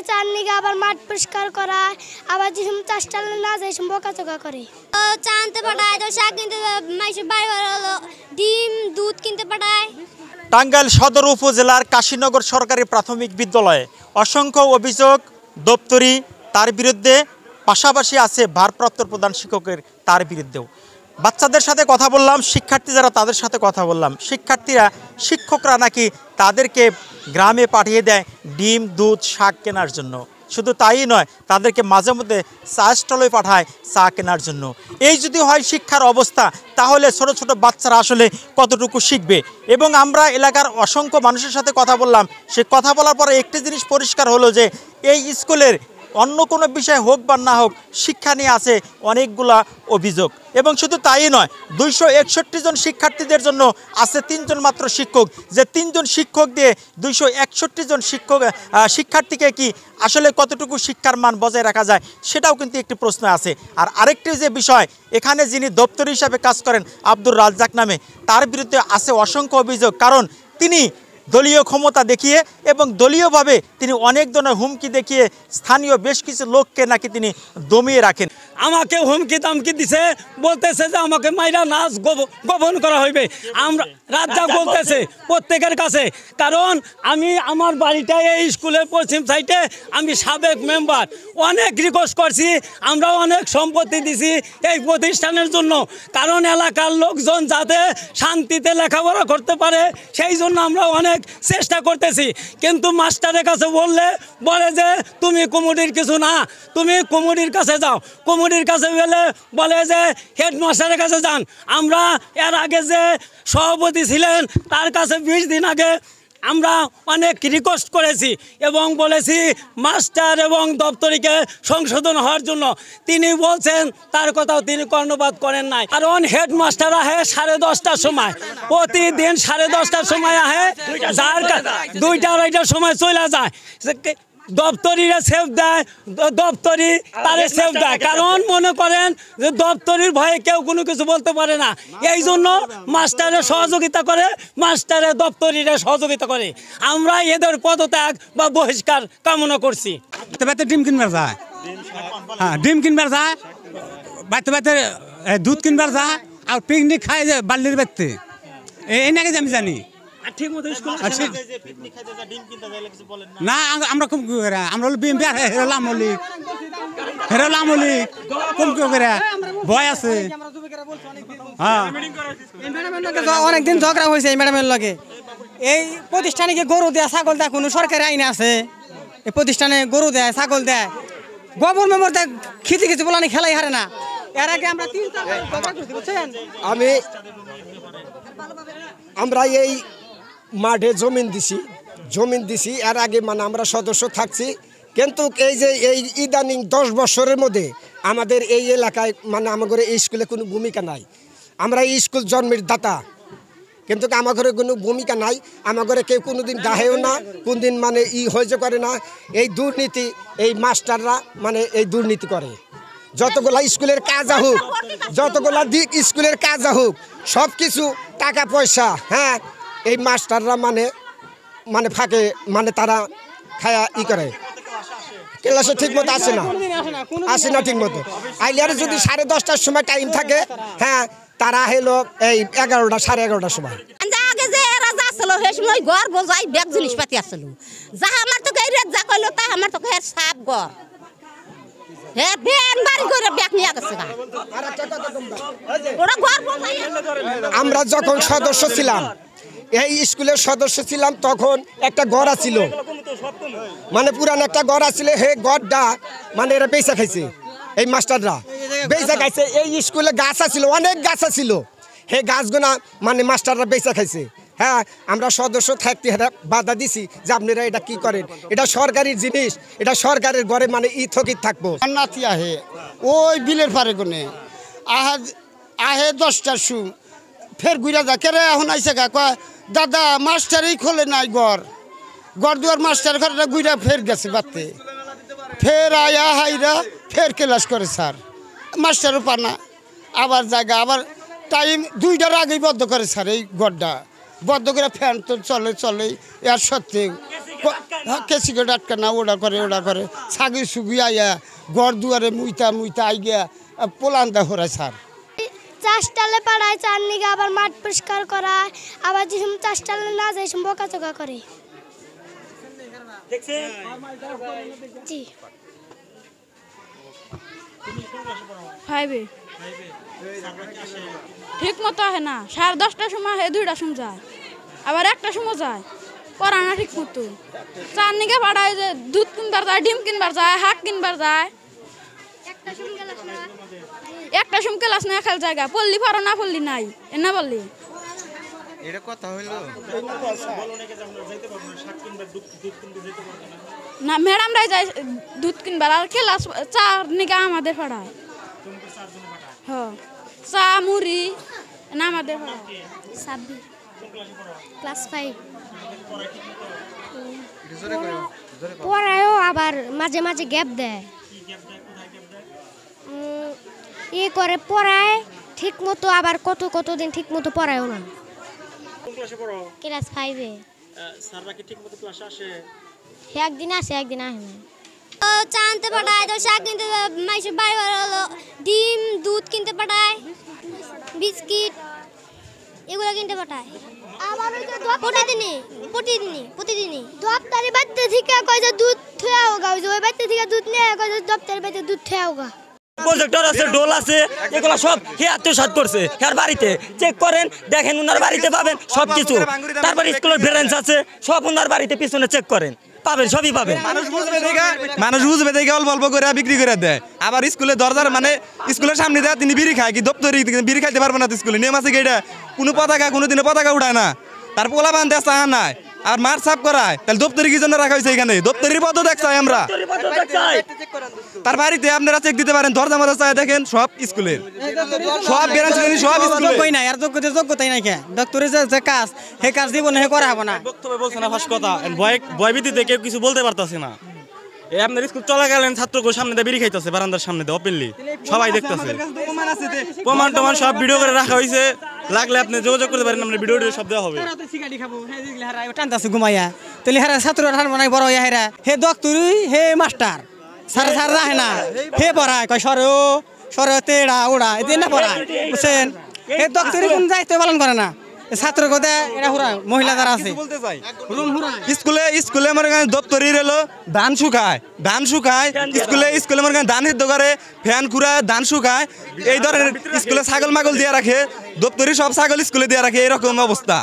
চাননি আবার মাঠ পরিষ্কার করা আবার যে চাষটা না যায় বকাচকা করে চানতে পাঠায় তো শাক কিনতে মাইসে বাড়ি হলো ডিম দুধ কিনতে পাঠায়। টাঙ্গাইল সদর উপজেলার কাশীনগর সরকারি প্রাথমিক বিদ্যালয়ে অসংখ্য অভিযোগ দপ্তরি তার বিরুদ্ধে, পাশাপাশি আছে ভারপ্রাপ্ত প্রধান শিক্ষকের তার বিরুদ্ধেও। বাচ্চাদের সাথে কথা বললাম, শিক্ষার্থী যারা তাদের সাথে কথা বললাম। শিক্ষার্থীরা শিক্ষকরা নাকি তাদেরকে গ্রামে পাঠিয়ে দেয় ডিম দুধ শাক কেনার জন্য। শুধু তাই নয়, তাদেরকে মাঝে মধ্যে চা স্টলে পাঠায় চা কেনার জন্য। এই যদি হয় শিক্ষার অবস্থা, তাহলে ছোট ছোট বাচ্চারা আসলে কতটুকু শিখবে? এবং আমরা এলাকার অসংখ্য মানুষের সাথে কথা বললাম। সে কথা বলার পরে একটি জিনিস পরিষ্কার হলো যে এই স্কুলের অন্য কোনো বিষয় হোক বা না হোক, শিক্ষা নিয়ে আছে অনেকগুলা অভিযোগ। এবং শুধু তাই নয়, 261 জন শিক্ষার্থীদের জন্য আছে 3 জন মাত্র শিক্ষক। যে 3 জন শিক্ষক দিয়ে 261 জন শিক্ষার্থীকে কি আসলে কতটুকু শিক্ষার মান বজায় রাখা যায়, সেটাও কিন্তু একটি প্রশ্ন আছে। আর আরেকটি যে বিষয়, এখানে যিনি দপ্তরি হিসাবে কাজ করেন আব্দুর রাজ্জাক নামে, তার বিরুদ্ধে আছে অসংখ্য অভিযোগ। কারণ তিনি দলীয় ক্ষমতা দেখিয়ে এবং দলীয়ভাবে তিনি অনেক ধরনের হুমকি দেখিয়ে স্থানীয় বেশ কিছু লোককে নাকি তিনি দমিয়ে রাখেন। আমাকে হুমকি দামকি দিছে, বলতেছে যে আমাকে মাইরা নাচ গোপন করা হইবে। আমরা রাজ্জাক বলতেছে প্রত্যেকের কাছে, কারণ আমি আমার বাড়িটা এই স্কুলের পশ্চিম সাইডে, আমি সাবেক মেম্বার, অনেক রিকোয়েস্ট করছি, আমরা অনেক সম্পত্তি দিছি এই প্রতিষ্ঠানের জন্য, কারণ এলাকার লোকজন যাতে শান্তিতে লেখাপড়া করতে পারে সেই জন্য আমরা অনেক চেষ্টা করতেছি। কিন্তু মাস্টারের কাছে বলে যে তুমি কমিটির কিছু না, তুমি কমিটির কাছে যাও। কমিটির কাছে বলে যে হেডমাস্টারের কাছে যান। আমরা এর আগে যে সভাপতি ছিলেন তার কাছে 20 দিন আগে আমরা অনেক রিকোয়েস্ট করেছি এবং বলেছি মাস্টার এবং দপ্তরিকে সংশোধন হওয়ার জন্য। তিনি বলছেন তার কথাও তিনি কর্ণপাত করেন নাই। কারণ হেডমাস্টার আহে 10:30টার সময়, প্রতিদিন 10:30টার সময় আহে, যার 2টা-2:30টার সময় চলে যায়। দপ্তরিরা সেফ দেয়, দপ্তরি তারে সেফ দেয়, কারণ মনে করেন যে দপ্তরির ভয়ে কেউ কোনো কিছু বলতে পারে না। এই জন্য মাস্টারের সহযোগিতা করে, মাস্টারের দপ্তরিরা সহযোগিতা করে। আমরা এদের পদত্যাগ বা বহিষ্কার কামনা করছি। ডিম কিনবার যায়, হ্যাঁ ডিম কিনবার যায়, বাড়িতে বাড়িতে দুধ কিনবার যায়, আর পিকনিক খায় যে বাল্লির বাড়িতে, এই নাকি আমি জানি না। আমরা খুব আমরা হলো বিএমপি আর হেরালাম ভয় আছে। হ্যাঁ অনেকদিন ঝগড়া হয়েছে এই ম্যাডামের লগে। এই প্রতিষ্ঠানে কি গরু দেয় ছাগল দেয় কোনো সরকারি আইন আছে? এই প্রতিষ্ঠানে গরু দেয় ছাগল দেয়, গোবর মেমর দেয়, খিচি বলানি খেলাই হারে না। এর আগে আমরা আমরা এই মাঠে জমিন দিছি এর আগে, মানে আমরা সদস্য থাকছি। কিন্তু এই যে এই ইদানিং 10 বছরের মধ্যে আমাদের এই এলাকায়, মানে আমাদের এই স্কুলে কোনো ভূমিকা নাই। আমরা এই স্কুল জন্মের দাতা, কিন্তু আমাদের কোনো ভূমিকা নাই। আমাদের কেউ কোনোদিন দাহেও না, কোনদিন মানে হয়েছে করে না। এই দুর্নীতি, এই মাস্টাররা মানে এই দুর্নীতি করে। যতগুলা স্কুলের কাজ হোক, যতগুলা দিক স্কুলের কাজ হোক, সব কিছু টাকা পয়সা, হ্যাঁ এই মাস্টাররা মানে ফাঁকে মানে তারা খায়া করে। ক্লাসে ঠিক মতো আসে না ঠিক মতো। আইলিয়ারে যদি 10:30টার সময় টাইম থাকে, হ্যাঁ তারা হলো এই 11টা 11:30টার সময়। আগে যে এরা যাচ্ছিল সেই সময় ঘর বোঝাই ব্যাগ জিনিসপাতি আসছিল, যা আমার তো যা কইলো তা আমার তো সাপ ঘর, হ্যাঁ ভ্যান বাড়ি করে ব্যাগ নিয়ে গেছে। আমরা যখন সদস্য ছিলাম, এই স্কুলের সদস্য ছিলাম, তখন একটা গড়া ছিল, মানে পুরান একটা গড়া ছিল। হে গড়টা মানে এরা বেচা খাইছে, এই মাস্টাররা বেচা খাইছে। এই স্কুলে গাছ আছিল, অনেক গাছ আছিল, হে গাছগুলা মানে মাস্টাররা বেচা খাইছে। হ্যাঁ আমরা সদস্য থাকতে বাধা দিছি যে আপনারা এটা কি করেন, এটা সরকারি জিনিস, এটা সরকারের ঘরে মানে থকিত থাকবো। নাতি আহে ওই বিলের পারে কোনে আহে 10টার শু ফের ঘুরা যা কেরে এখন আইসে গা কয় দাদা মাস্টারই খোলে নাই ঘর দুয়ার মাস্টার ঘরটা ঘুরা ফের গেছে বাড়তে, ফের আয়া হাইরা ফের ক্লাস করে স্যার, মাস্টারও পানা আবার জায়গা আবার টাইম 2টার আগেই বদ্ধ করে স্যার। এই ঘরটা বদ্ধ করে ফ্যান তো চলে এর সত্যি কেসি করে আটকা না ওটা করে ছাগি সুগি আইয়া ঘর দুয়ারে মুইতা আই গিয়া পোলান্দা হরায় স্যার চাষটালে পাড়ায় চার নিগে আবার মাঠ পরিষ্কার করা আবার যে চাষটালে না যায় বকাচকা করে জি ফাইভে ঠিক মতো আসে না 10:30টার সময় হয় 2টার সময় যায় আবার 1টার সময় যায় পড়া না ঠিক মতো চার নিগে পাড়ায় যে দুধ কিনবার যায় ডিম কিনবার যায় হাট কিনবার যায় একটা সময় ক্লাস না খেল জায়গা পল্লি পারো না পল্লি নাই এনা বললি এটা কথা হইলো না ম্যাডামরাই যায় দুধ কিনবার আর ক্লাস চার নিগা আমাদের পাড়ায় হ্যাঁ চা মুড়ি না আমাদের পাড়ায় সাব্বির ক্লাস 5 পড়ায়ও আবার মাঝে মাঝে গ্যাপ দেয় ই করে পড়ায় ঠিক মতো আবার কতদিন ঠিক মতো পড়ায়ও না ক্লাস 5 এ স্যাররা কি ঠিকমতো ক্লাসে আসে একদিন আসে একদিন আসে না চা আনতে পাঠায় তো শাক কিনতে মাইসে বাড়ি হলো ডিম দুধ কিনতে পাঠায় বিস্কিট এগুলো কিনতে পাঠায় আবার প্রতিদিনই দপ্তরে বাড়তে থেকে কয় যে দুধ থুয়া হোগা ওই বাড়তে থেকে দুধ নিয়ে কয় যে দপ্তরে বাড়তে দুধ থুয়া হোগা প্রজেক্টর আছে ডোল আছে এগুলো সব হে আত্মসাৎ করছে হের বাড়িতে চেক করেন দেখেন ওনার বাড়িতে পাবেন সব কিছু তারপর স্কুলের ভ্যারেন্স আছে সব ওনার বাড়িতে পিছনে চেক করেন পাবেন সবই পাবেন মানুষ বুঝবে দেখে অল্প অল্প করে বিক্রি করে দেয় আবার স্কুলে দরজার মানে স্কুলের সামনে দেয় তিনি বিড়ি খায় কি দপ্তরি বিড়ি খাইতে পারবে না তো স্কুলে নিয়ম আছে কি এটা কোনো পতাকা কোনোদিনও পতাকা উঠায় না তার পোলা বান্ধে চাহা নাই আর মার সাফ করায় তাহলে দপ্তরি কি জন্য রাখা হয়েছে এখানে দপ্তরির পদও দেখছাই আমরা তার বাড়িতে আপনারা চেক দিতে পারেন দরজা মজা চাই দেখেন সব স্কুলের সব সব কই না আর যোগ্যতাই নাই কে ডক্টরের যে কাজ হে কাজ দিব না হে করা হবে না বক্তব্য বলছে না ফার্স্ট কথা ভয়ভীতিতে কেউ কিছু বলতে পারতাছে না এই আপনার স্কুল চলাকালীন ছাত্রকে সামনে দিয়ে বিড়ি খাইতেছে বারান্দার সামনে দিয়ে ওপেনলি সবাই দেখতেছে প্রমাণ টমান সব ভিডিও করে রাখা হয়েছে লাগলে আপনি যোগাযোগ করতে পারেন আমরা ভিডিও সব দেওয়া হবে টানতাছে ঘুমাইয়া তাহলে হেরা ছাত্র ঠান্ডা নাই বড় হেরা হে ডক্টরি হে মাস্টার স্যার রাহে না হে পড়ায় কয় সরে তেড়া ওড়া এতে না পড়ায় বুঝছেন হে ডক্টরি কোন দায়িত্ব পালন করে না ছাত্র কথা এটা হুরা মহিলা যারা আছে স্কুলে আমার দপ্তরি এলো ধান শুকায় স্কুলে আমার ধান সিদ্ধ করে ফ্যান খুঁড়ায় ধান শুকায় এই ধরনের স্কুলে ছাগল মাগল দিয়ে রাখে দপ্তরি সব ছাগল স্কুলে দিয়ে রাখে এরকম অবস্থা